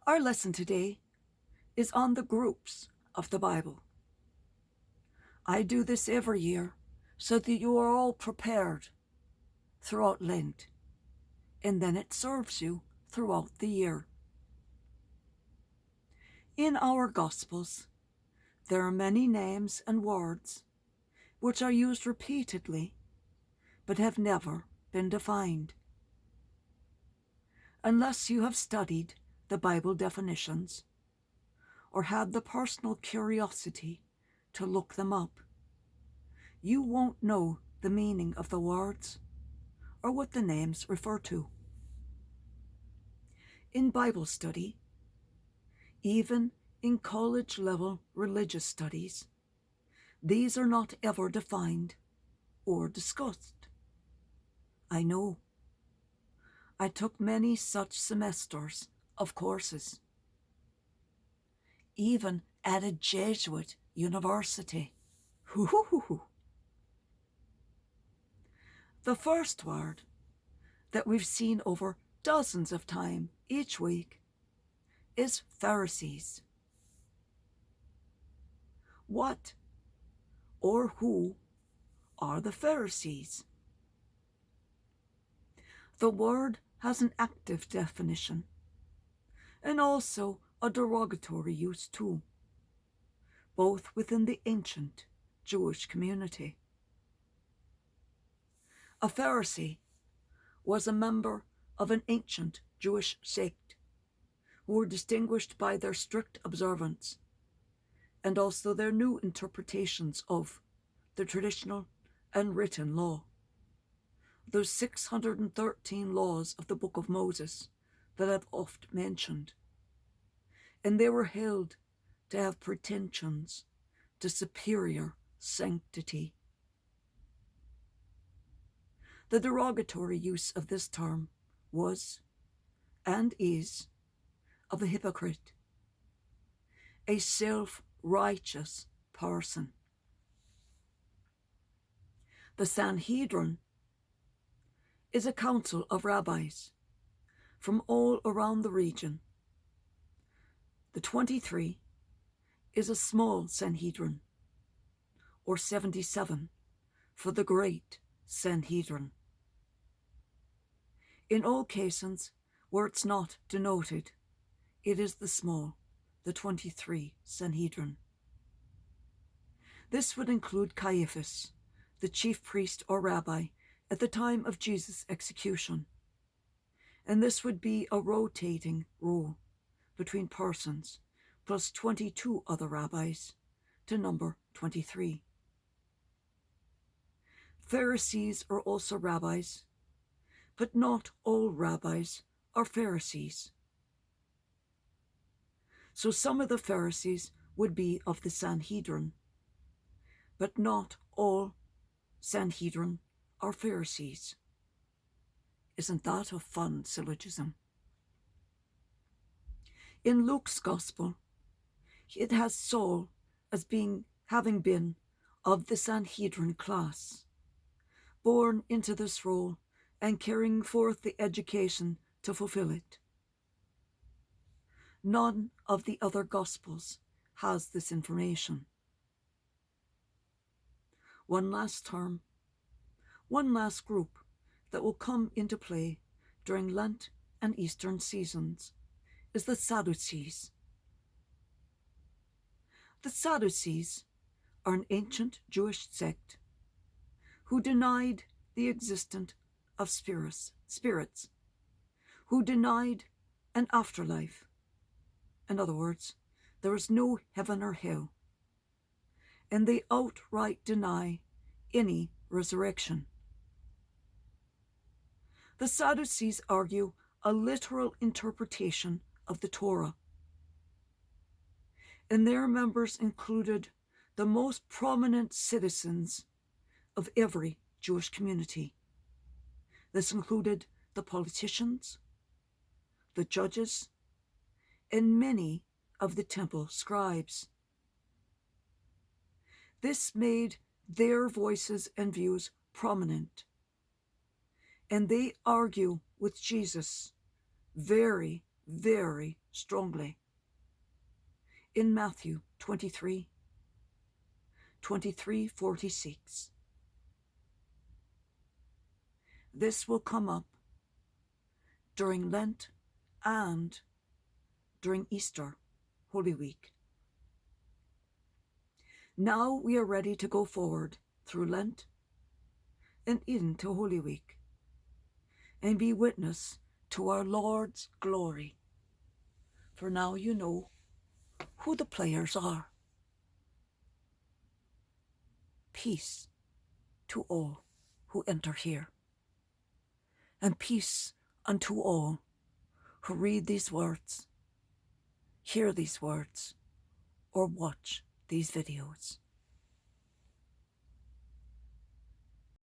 Our lesson today is on the groups of the Bible. I do this every year so that you are all prepared throughout Lent, and then it serves you throughout the year. In our Gospels, there are many names and words which are used repeatedly but have never been defined. Unless you have studied the Bible definitions or had the personal curiosity to look them up, you won't know the meaning of the words or what the names refer to. In Bible study, even in college-level religious studies, these are not ever defined or discussed. I know. I took many such semesters of courses, even at a Jesuit university. The first word that we've seen over dozens of times each week is Pharisees. What or who are the Pharisees? The word has an active definition and also a derogatory use too, both within the ancient Jewish community. A Pharisee was a member of an ancient Jewish sect who were distinguished by their strict observance and also their new interpretations of the traditional and written law, those 613 laws of the Book of Moses that I've oft mentioned. And they were held to have pretensions to superior sanctity. The derogatory use of this term was, and is, of a hypocrite, a self-righteous person. The Sanhedrin is a council of rabbis from all around the region. The 23 is a small Sanhedrin, or 77 for the great Sanhedrin. In all cases where it's not denoted, it is the small, the 23 Sanhedrin. This would include Caiaphas, the chief priest or rabbi at the time of Jesus' execution, and this would be a rotating role between persons plus 22 other rabbis to number 23. Pharisees are also rabbis, but not all rabbis are Pharisees. So some of the Pharisees would be of the Sanhedrin, but not all Sanhedrin are Pharisees. Isn't that a fun syllogism? In Luke's Gospel, it has Saul as having been of the Sanhedrin class, born into this role and carrying forth the education to fulfill it. None of the other Gospels has this information. One last term, one last group that will come into play during Lent and Eastern seasons is the Sadducees. The Sadducees are an ancient Jewish sect who denied the existence of spirits, who denied an afterlife. In other words, there is no heaven or hell, and they outright deny any resurrection. The Sadducees argue a literal interpretation of the Torah, and their members included the most prominent citizens of every Jewish community. This included the politicians, the judges, and many of the temple scribes. This made their voices and views prominent, and they argue with Jesus very, very strongly. In Matthew 23:46. This will come up during Lent and during Easter, Holy Week. Now we are ready to go forward through Lent and into Holy Week and be witness to our Lord's glory. For now you know who the players are. Peace to all who enter here, and peace unto all who read these words, hear these words, or watch these videos.